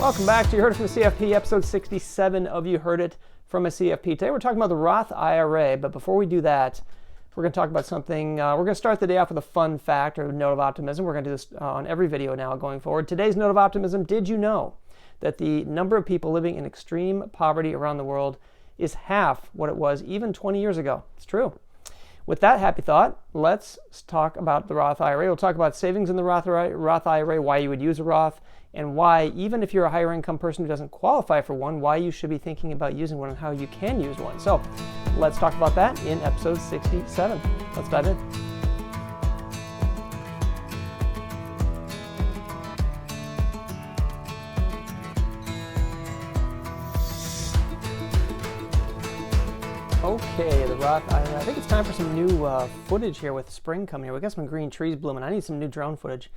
Welcome back to You Heard It from a CFP, episode 67 of You Heard It from a CFP. Today we're talking about the Roth IRA, but before we do that, we're going to talk about something. We're going to start the day off with a fun fact or a note of optimism. We're going to do this on every video now going forward. Today's note of optimism: did you know that the number of people living in extreme poverty around the world is half what it was even 20 years ago? It's true. With that happy thought, let's talk about the Roth IRA. We'll talk about savings in the Roth IRA, why you would use a Roth, and why, even if you're a higher income person who doesn't qualify for one, why you should be thinking about using one and how you can use one. So let's talk about that in episode 67. Let's dive in. Okay, the Roth IRA. I think it's time for some new footage here with spring coming here. We got some green trees blooming. I need some new drone footage.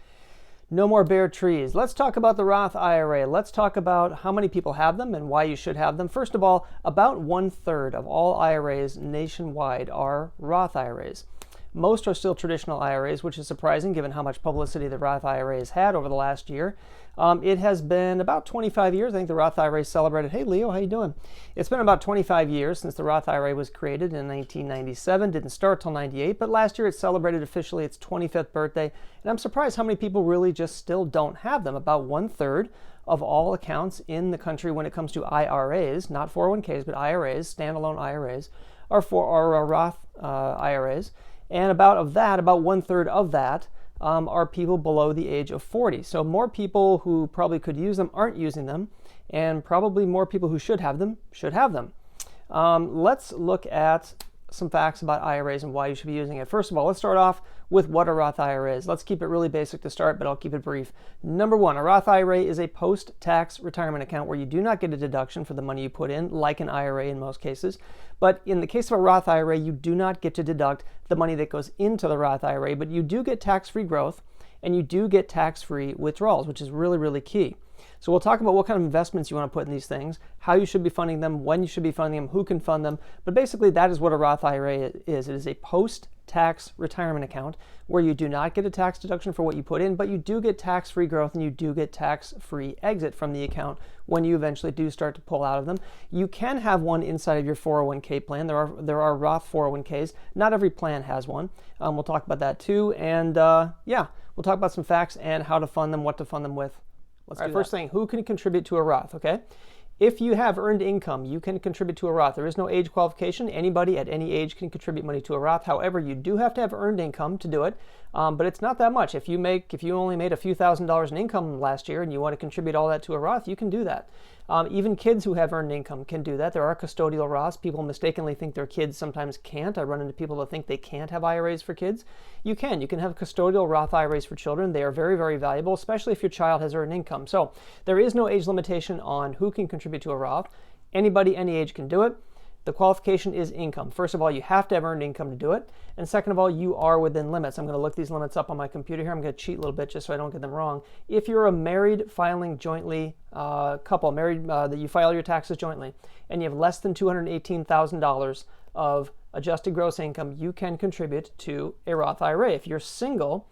No more bare trees. Let's talk about the Roth IRA. Let's talk about how many people have them and why you should have them. First of all, about 1/3 of all IRAs nationwide are Roth IRAs. Most are still traditional IRAs, which is surprising given how much publicity the Roth IRA has had over the last year. It has been about 25 years. I think the Roth IRA celebrated. Hey, Leo, how you doing? It's been about 25 years since the Roth IRA was created in 1997. Didn't start till 98, but last year it celebrated officially its 25th birthday. And I'm surprised how many people really just still don't have them. About 1/3 of all accounts in the country when it comes to IRAs, not 401ks, but IRAs, standalone IRAs, are Roth IRAs. And about 1/3 of that are people below the age of 40. So more people who probably could use them aren't using them, and probably more people who should have them should have them. Let's look at some facts about IRAs and why you should be using it. First of all, let's start off with what a Roth IRA is. Let's keep it really basic to start, but I'll keep it brief. Number one, a Roth IRA is a post-tax retirement account where you do not get a deduction for the money you put in, like an IRA in most cases. But in the case of a Roth IRA, you do not get to deduct the money that goes into the Roth IRA, but you do get tax-free growth and you do get tax-free withdrawals, which is really, really key. So we'll talk about what kind of investments you want to put in these things, how you should be funding them, when you should be funding them, who can fund them. But basically, that is what a Roth IRA is. It is a post-tax retirement account where you do not get a tax deduction for what you put in, but you do get tax-free growth and you do get tax-free exit from the account when you eventually do start to pull out of them. You can have one inside of your 401k plan. There are Roth 401ks. Not every plan has one. We'll talk about that too. And we'll talk about some facts and how to fund them, what to fund them with. All right, first thing, who can contribute to a Roth, okay? If you have earned income, you can contribute to a Roth. There is no age qualification. Anybody at any age can contribute money to a Roth. However, you do have to have earned income to do it, but it's not that much. If you only made a few $1,000s in income last year and you want to contribute all that to a Roth, you can do that. Even kids who have earned income can do that. There are custodial Roths. People mistakenly think their kids sometimes can't. I run into people that think they can't have IRAs for kids. You can. You can have custodial Roth IRAs for children. They are very, very valuable, especially if your child has earned income. So there is no age limitation on who can contribute to a Roth. Anybody, any age can do it. The qualification is income. First of all, you have to have earned income to do it. And second of all, you are within limits. I'm going to look these limits up on my computer here. I'm going to cheat a little bit just so I don't get them wrong. If you're a married filing jointly couple, married that you file your taxes jointly, and you have less than $218,000 of adjusted gross income, you can contribute to a Roth IRA. If you're single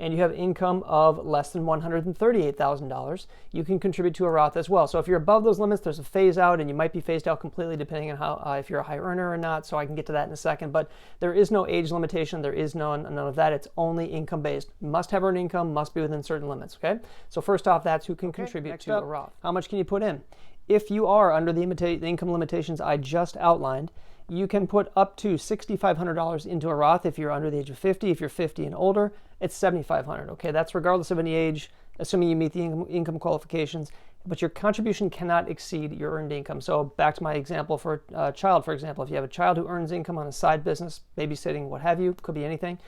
and you have income of less than $138,000, you can contribute to a Roth as well. So if you're above those limits, there's a phase out, and you might be phased out completely depending on how if you're a high earner or not. So I can get to that in a second. But there is no age limitation. There is none of that. It's only income based. Must have earned income. Must be within certain limits. Okay. So first off, that's who can contribute to a Roth. How much can you put in? If you are under the income limitations I just outlined, you can put up to $6,500 into a Roth if you're under the age of 50. If you're 50 and older, it's $7,500. Okay, that's regardless of any age, assuming you meet the income qualifications. But your contribution cannot exceed your earned income. So back to my example for a child, for example, if you have a child who earns income on a side business, babysitting, what have you, could be anything.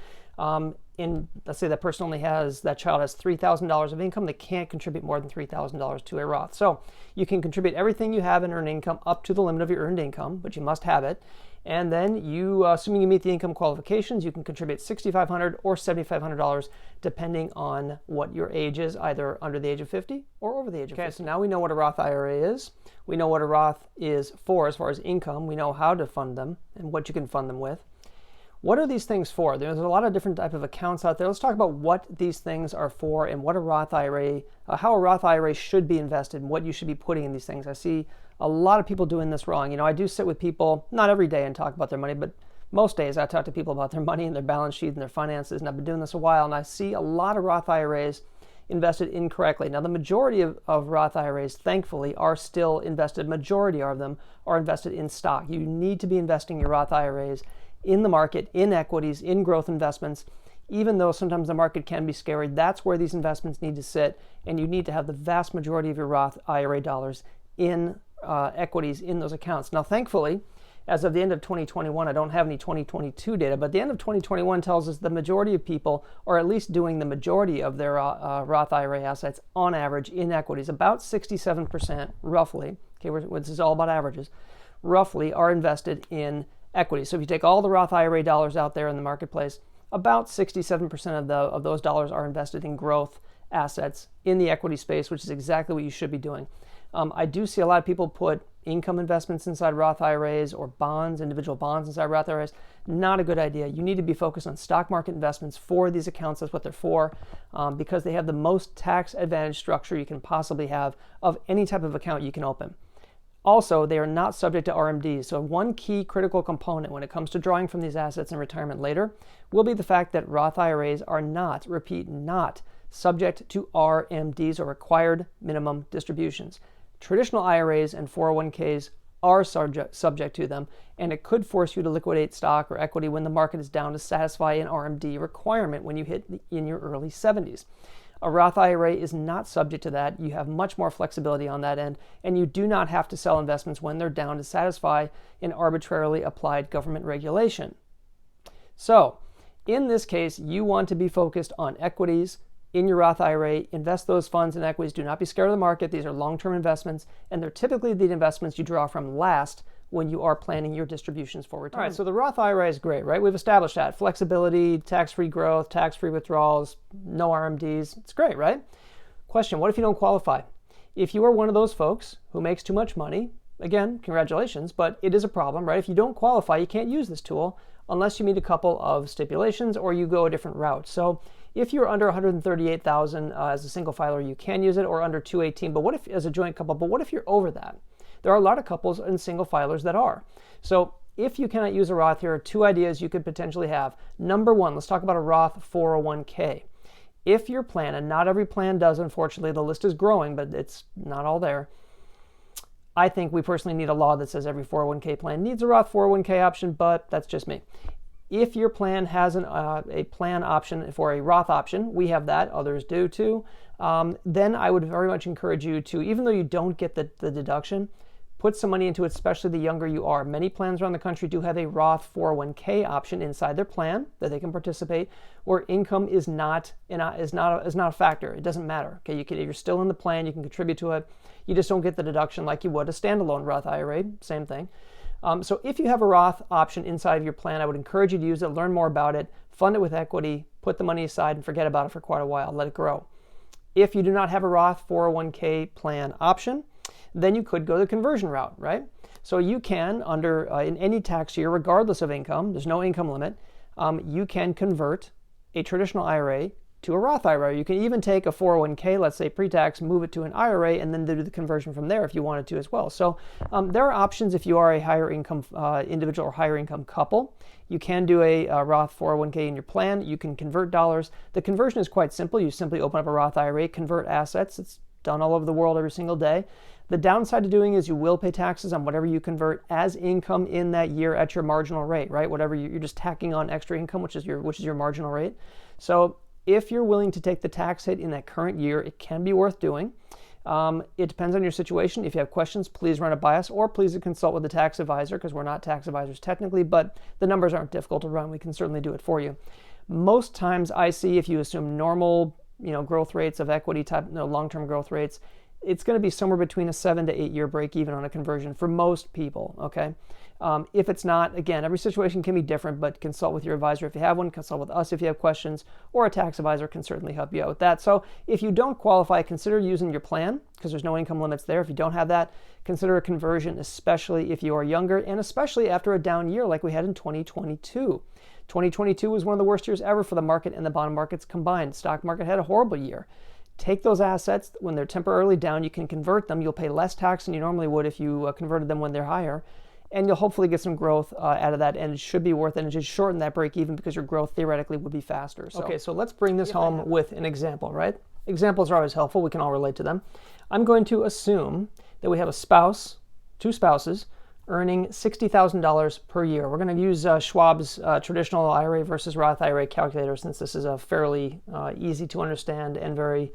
Let's say that child has $3,000 of income, they can't contribute more than $3,000 to a Roth. So you can contribute everything you have in earned income up to the limit of your earned income, but you must have it. And then you, assuming you meet the income qualifications, you can contribute $6,500 or $7,500 depending on what your age is, either under the age of 50 or over the age of 50. Okay, so now we know what a Roth IRA is. We know what a Roth is for as far as income. We know how to fund them and what you can fund them with. What are these things for? There's a lot of different type of accounts out there. Let's talk about what these things are for and what a Roth IRA, how a Roth IRA should be invested and what you should be putting in these things. I see a lot of people doing this wrong. I do sit with people, not every day, and talk about their money, but most days I talk to people about their money and their balance sheet and their finances, and I've been doing this a while, and I see a lot of Roth IRAs invested incorrectly. Now, the majority of Roth IRAs, thankfully, are still invested. Majority of them are invested in stock. You need to be investing your Roth IRAs in the market, in equities, in growth investments. Even though sometimes the market can be scary, that's where these investments need to sit, and you need to have the vast majority of your Roth IRA dollars in equities in those accounts. Now, thankfully, as of the end of 2021, I don't have any 2022 data, but the end of 2021 tells us the majority of people are at least doing the majority of their Roth IRA assets on average in equities. About 67% roughly, okay, this is all about averages, roughly are invested in equities. So if you take all the Roth IRA dollars out there in the marketplace, about 67% of those dollars are invested in growth assets in the equity space, which is exactly what you should be doing. I do see a lot of people put income investments inside Roth IRAs or bonds, individual bonds inside Roth IRAs. Not a good idea. You need to be focused on stock market investments for these accounts. That's what they're for, because they have the most tax advantage structure you can possibly have of any type of account you can open. Also, they are not subject to RMDs. So one key critical component when it comes to drawing from these assets in retirement later will be the fact that Roth IRAs are not, repeat, not subject to RMDs or required minimum distributions. Traditional IRAs and 401ks are subject to them, and it could force you to liquidate stock or equity when the market is down to satisfy an RMD requirement when you hit in your early 70s. A Roth IRA is not subject to that. You have much more flexibility on that end, and you do not have to sell investments when they're down to satisfy an arbitrarily applied government regulation. So, in this case, you want to be focused on equities in your Roth IRA. Invest those funds in equities. Do not be scared of the market. These are long-term investments, and they're typically the investments you draw from last when you are planning your distributions for retirement. All right, so the Roth IRA is great, right? We've established that. Flexibility, tax-free growth, tax-free withdrawals, no RMDs. It's great, right? Question, what if you don't qualify? If you are one of those folks who makes too much money, again, congratulations, but it is a problem, right? If you don't qualify, you can't use this tool unless you meet a couple of stipulations or you go a different route. So if you're under 138,000 as a single filer, you can use it, or under 218. But what if, as a joint couple, but what if you're over that? There are a lot of couples and single filers that are. So if you cannot use a Roth, here are two ideas you could potentially have. Number one, let's talk about a Roth 401k. If your plan, and not every plan does, unfortunately, the list is growing, but it's not all there. I think we personally need a law that says every 401k plan needs a Roth 401k option, but that's just me. If your plan has a plan option for a Roth option, we have that, others do too, then I would very much encourage you to, even though you don't get the deduction, put some money into it, especially the younger you are. Many plans around the country do have a Roth 401k option inside their plan that they can participate, where income is not a factor. It doesn't matter. Okay, you're still in the plan, you can contribute to it. You just don't get the deduction like you would a standalone Roth IRA, same thing. So if you have a Roth option inside of your plan, I would encourage you to use it, learn more about it, fund it with equity, put the money aside and forget about it for quite a while, let it grow. If you do not have a Roth 401k plan option, then you could go the conversion route, right? So you can, in any tax year, regardless of income, there's no income limit, you can convert a traditional IRA to a Roth IRA. You can even take a 401k, let's say pre-tax, move it to an IRA, and then do the conversion from there if you wanted to as well. So there are options if you are a higher income individual or higher income couple. You can do a Roth 401k in your plan. You can convert dollars. The conversion is quite simple. You simply open up a Roth IRA, convert assets. It's done all over the world every single day. The downside to doing is you will pay taxes on whatever you convert as income in that year at your marginal rate, right? Whatever you're just tacking on extra income, which is your marginal rate. So if you're willing to take the tax hit in that current year, it can be worth doing. It depends on your situation. If you have questions, please run it by us, or please consult with a tax advisor, because we're not tax advisors technically, but the numbers aren't difficult to run. We can certainly do it for you. Most times I see, if you assume normal growth rates of equity type, long-term growth rates, it's going to be somewhere between a 7 to 8 year break even on a conversion for most people, okay? If it's not, again, every situation can be different, but consult with your advisor if you have one, consult with us if you have questions, or a tax advisor can certainly help you out with that. So if you don't qualify, consider using your plan, because there's no income limits there. If you don't have that, consider a conversion, especially if you are younger, and especially after a down year like we had in 2022. 2022 was one of the worst years ever for the market and the bond markets combined. Stock market had a horrible year. Take those assets when they're temporarily down, you can convert them. You'll pay less tax than you normally would if you converted them when they're higher. And you'll hopefully get some growth out of that, and it should be worth it, and just shorten that break even because your growth theoretically would be faster. Okay, so let's bring this home with an example, right? Examples are always helpful. We can all relate to them. I'm going to assume that we have a spouse, two spouses, earning $60,000 per year. We're going to use Schwab's traditional IRA versus Roth IRA calculator, since this is a fairly easy to understand and very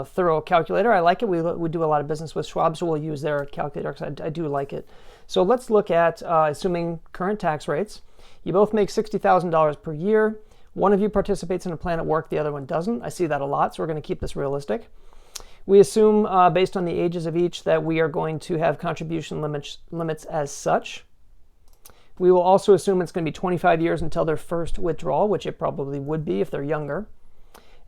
thorough calculator. I like it. We do a lot of business with Schwab, so we'll use their calculator because I do like it. So let's look at assuming current tax rates. You both make $60,000 per year. One of you participates in a plan at work, the other one doesn't. I see that a lot, so we're going to keep this realistic. We assume, based on the ages of each, that we are going to have contribution limits as such. We will also assume it's going to be 25 years until their first withdrawal, which it probably would be if they're younger.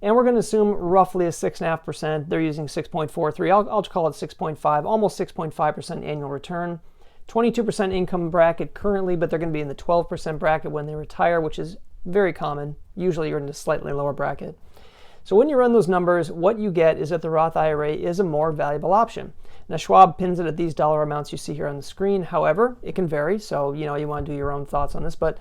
And we're going to assume roughly a 6.5%. They're using 6.43. I'll call it 6.5, almost 6.5% annual return. 22% income bracket currently, but they're going to be in the 12% bracket when they retire, which is very common. Usually you're in a slightly lower bracket. So when you run those numbers, what you get is that the Roth IRA is a more valuable option. Now, Schwab pins it at these dollar amounts you see here on the screen. However, it can vary, so you want to do your own thoughts on this. But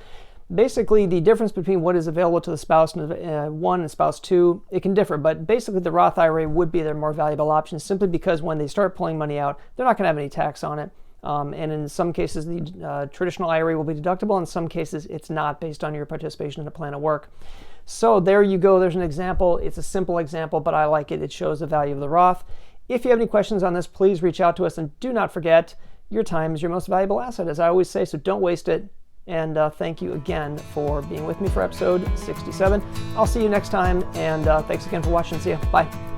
basically, the difference between what is available to the spouse 1 and spouse 2, it can differ. But basically, the Roth IRA would be their more valuable option simply because when they start pulling money out, they're not going to have any tax on it. And in some cases, the traditional IRA will be deductible. In some cases, it's not, based on your participation in a plan of work. So there you go. There's an example. It's a simple example, but I like it. It shows the value of the Roth. If you have any questions on this, please reach out to us. And do not forget, your time is your most valuable asset, as I always say, so don't waste it. And thank you again for being with me for episode 67. I'll see you next time, and thanks again for watching. See ya. Bye.